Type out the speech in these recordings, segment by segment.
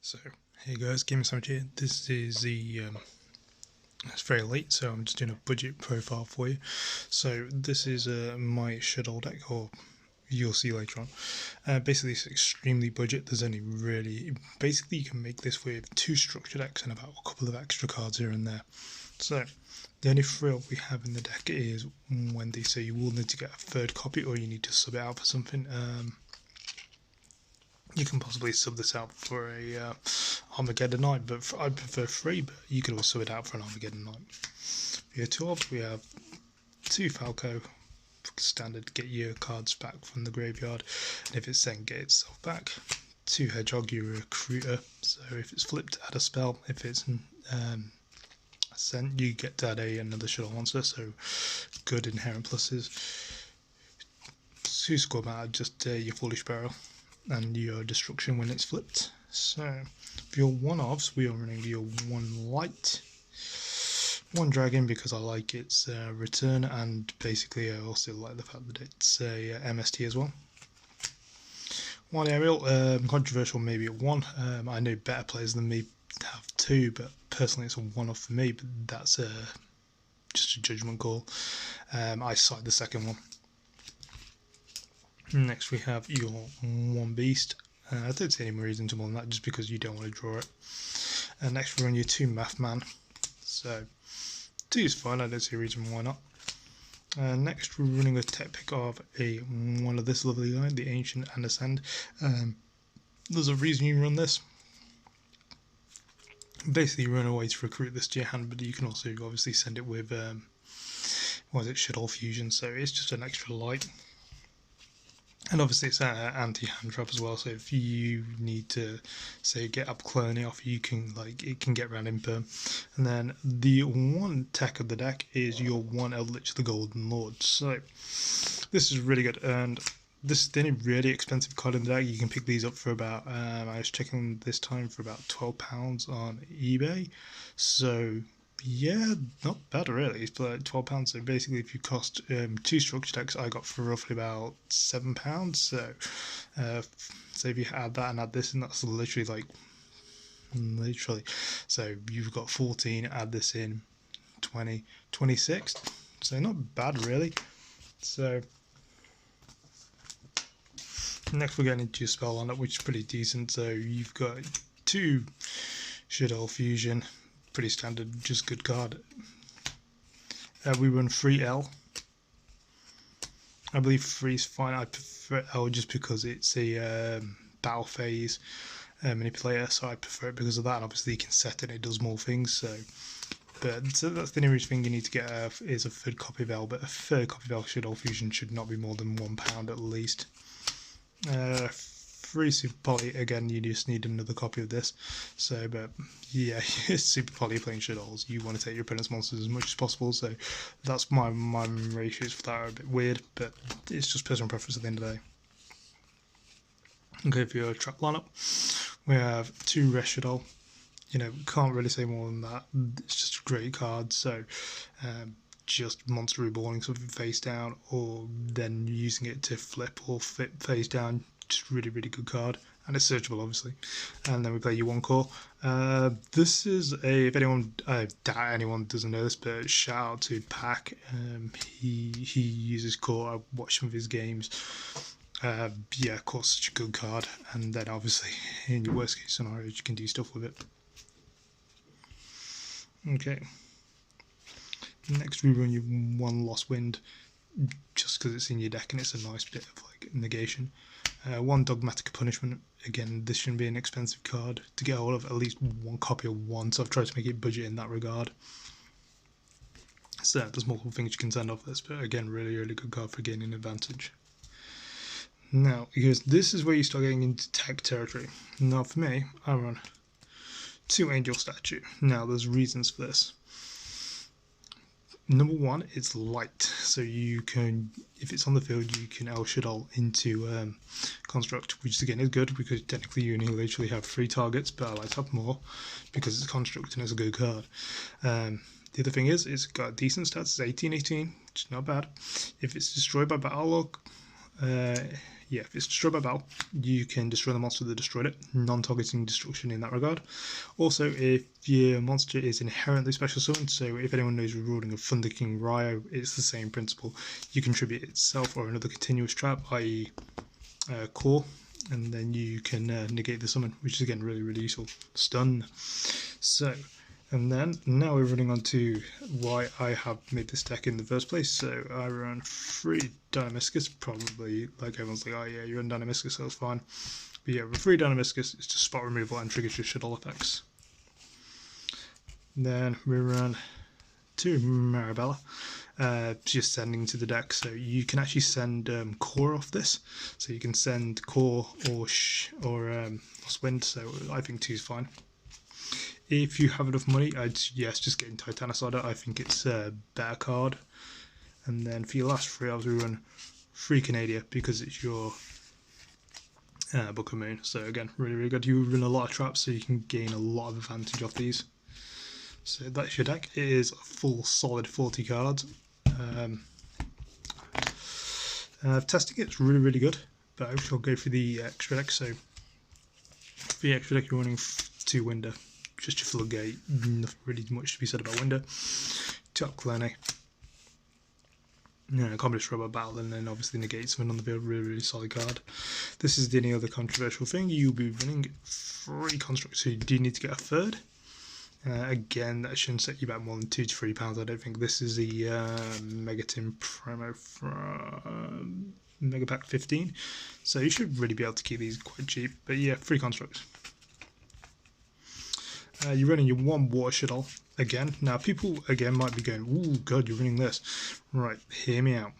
So, hey guys, GamingSandwich here. This is it's very late, so I'm just doing a budget profile for you. So this is my Shaddoll deck, or you'll see later on. Basically, it's extremely budget. There's only basically you can make this with 2 structure decks and about a couple of extra cards here and there. So the only frill we have in the deck is Wendy, so you will need to get a 3rd copy, or you need to sub it out for something. You can possibly sub this out for a Armageddon Night, but I'd prefer 3, but you could always sub it out for an Armageddon Night. For your 12, we have 2 Falco, standard, get your cards back from the graveyard, and if it's sent, get itself back. 2 Hedgehog, your recruiter, so if it's flipped, add a spell. If it's sent, you get to add another Shaddoll monster, so good inherent pluses. 2 Squad, just your Foolish Barrel and your destruction when it's flipped. So for your 1-offs, we are running your 1 light, 1 dragon because I like its return, and basically I also like the fact that it's a MST as well. 1 aerial, controversial maybe at 1. I know better players than me have 2, but personally it's a 1-off for me, but that's just a judgment call. I cite the 2nd one. Next we have your 1 beast. I don't see any reason to more than that, just because you don't want to draw it. Next we run your 2 math man. So 2 is fine, I don't see a reason why not. Next we're running a tech pick of one of this lovely guy, the Ancient and Ascend. There's a reason you run this. Basically you run a way to recruit this to your hand, but you can also obviously send it with Shaddoll Fusion, so it's just an extra light. And obviously it's anti-hand trap as well, so if you need to, say, get up cloning off, you can, it can get around imperm. And then the 1 tech of the deck is your 1 Eldritch the Golden Lord. So this is really good, and this is the only really expensive card in the deck. You can pick these up for about, I was checking this time, for about £12 on eBay. So yeah, not bad really. It's like £12. So basically, if you cost 2 structure decks, I got for roughly about £7. So, so if you add that and add this, and that's literally So you've got 14. Add this in, 20, 26. So not bad really. So next we're getting into your spell lineup, which is pretty decent. So you've got 2 Shaddoll Fusion. Pretty standard, just good card. We run 3 L. I believe 3 is fine. I prefer L just because it's a battle phase manipulator, so I prefer it because of that. And obviously you can set it, it does more things. So that's the nearest thing you need to get is a 3rd copy of L, but a 3rd copy of L Shaddoll Fusion should not be more than £1 at least. 3 Super Poly, again you just need another copy of this. So, but yeah, Super Poly playing Shaddolls, you want to take your opponent's monsters as much as possible, so that's my ratios for that are a bit weird, but it's just personal preference at the end of the day. Okay, for your trap lineup, we have 2 Rest Shaddoll. You know, can't really say more than that. It's just a great card, so just monster reborning something face down, or then using it to flip or fit face down. Just really good card, and it's searchable obviously. And then we play your 1 core. This is if anyone, I doubt anyone doesn't know this, but shout out to Pack. He uses core. I watched some of his games. Yeah, core's such a good card, and then obviously in your worst case scenario you can do stuff with it. Okay, next we run your 1 Lost Wind, just because it's in your deck and it's a nice bit of negation. 1 Dogmatic Punishment. Again, this shouldn't be an expensive card to get hold of, at least 1 copy of 1, so I've tried to make it budget in that regard. So there's multiple things you can send off this, but again, really good card for gaining advantage. Now, because this is where you start getting into tech territory. Now for me, I run 2 Angel Statue. Now there's reasons for this. Number 1, it's light, so you can, if it's on the field, you can El Shaddoll into Construct, which again is good because technically you only literally have 3 targets, but I like to have more because it's Construct and it's a good card. The other thing is, it's got decent stats, it's 18/18, which is not bad. If it's destroyed by Battle Log, yeah, if it's destroyed by battle, you can destroy the monster that destroyed it, non-targeting destruction in that regard. Also, if your monster is inherently special summoned, so if anyone knows ruling of Thunder King Ryo, it's the same principle. You contribute itself or another continuous trap, i.e. Core, and then you can negate the summon, which is again really useful. Stun. So, and then now we're running on to why I have made this deck in the first place. So I run 3 Dynamiscus, probably like everyone's like, oh yeah, you run Dynamiscus, so that's fine. But yeah, with 3 Dynamiscus, it's just spot removal and triggers your Shaddoll effects. Then we run 2 Marabella. Just sending to the deck, so you can actually send Core off this, so you can send Core or Lost Wind, so I think 2 is fine. If you have enough money, I'd suggest just getting Titanosaur. I think it's a better card. And then for your last 3 hours, we run 3 Canadia because it's your Book of Moon. So again, really good. You run a lot of traps, so you can gain a lot of advantage off these. So that's your deck. It is a full solid 40 cards. Testing it's really good, but I shall go for the extra deck. So for the extra deck, you're running 2 Winder, just your floodgate. Nothing really much to be said about Winder. 2 Clone. Combat Robot Battle, and then obviously negate someone on the field. Really solid card. This is the only other controversial thing. You'll be running 3 constructs, so you do need to get a 3rd. Again, that shouldn't set you back more than £2 to £3. I don't think this is the Megatin promo from Mega Pack 15, so you should really be able to keep these quite cheap. But yeah, 3 constructs. You're running your 1 Water Shaddoll again. Now, people again might be going, "Ooh, God, you're running this." Right, hear me out.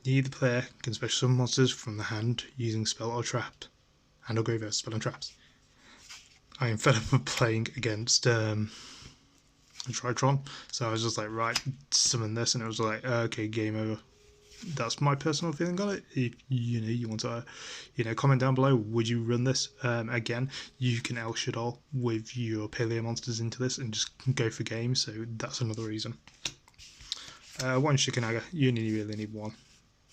Neither player can special summon monsters from the hand using spell or trap, hand or graveyard spell and traps. I am fed up of playing against Tritron, so I was just like, right, summon this, and it was like, okay, game over. That's my personal feeling on it. If you want to comment down below, would you run this? Again, you can El Shaddoll with your Paleo monsters into this and just go for game, so that's another reason. 1 Shikanaga, you only really need 1.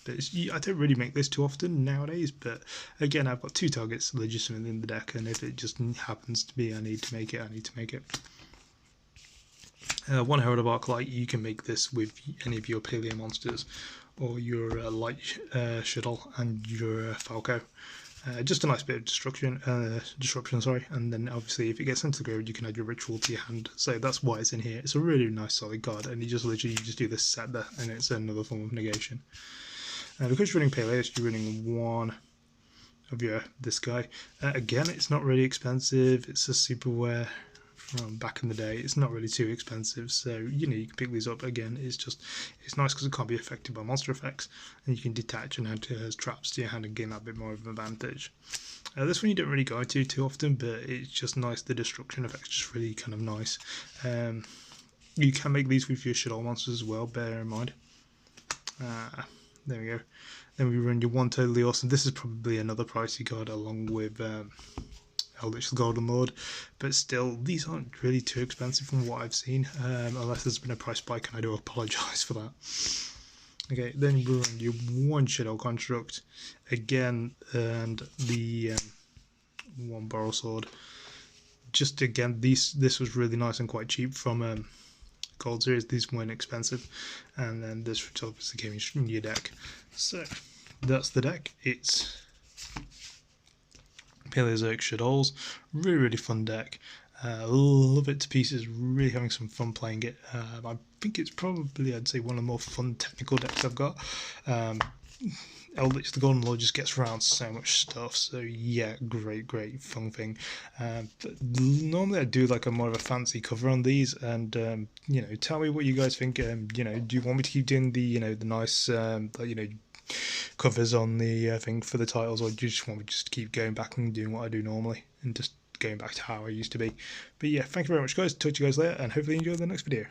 But I don't really make this too often nowadays, but again, I've got 2 targets legitimately in the deck, and if it just happens to be I need to make it, I need to make it. 1 Herald of Arclight, you can make this with any of your Paleo monsters, or your Light Shaddoll and your Falco. Just a nice bit of disruption, and then obviously if it gets into the graveyard, you can add your Ritual to your hand, so that's why it's in here. It's a really nice solid card, and you just do this set there, and it's another form of negation. Because you're running Paleos, you're running 1 of this guy. Again, it's not really expensive. It's a super rare from back in the day. It's not really too expensive, so you can pick these up. Again, it's nice because it can't be affected by monster effects, and you can detach and add traps to your hand and gain that bit more of an advantage. This one you don't really go to too often, but it's just nice. The destruction effect's just really kind of nice. You can make these with your Shaddoll monsters as well, bear in mind. There we go. Then we run your 1 Totally Awesome. This is probably another pricey card along with Eldritch the Golden Lord, but still, these aren't really too expensive from what I've seen, unless there's been a price spike, and I do apologise for that. Okay, then we run your 1 Shaddoll Construct again, and the 1 Borrow Sword. Just again, this was really nice and quite cheap from Gold Series. These weren't expensive, and then this obviously came in your deck. So that's the deck. It's Paleozoic Shaddolls, really fun deck. Love it to pieces. Really having some fun playing it. I think it's probably, I'd say, one of the more fun technical decks I've got. Eldritch the Golden Lord just gets around so much stuff, so yeah, great fun thing. But normally I do like a more of a fancy cover on these, and tell me what you guys think. Do you want me to keep doing the the nice covers on the thing for the titles, or do you just want me to just keep going back and doing what I do normally and just going back to how I used to be? But yeah, thank you very much guys, talk to you guys later, and hopefully you enjoy the next video.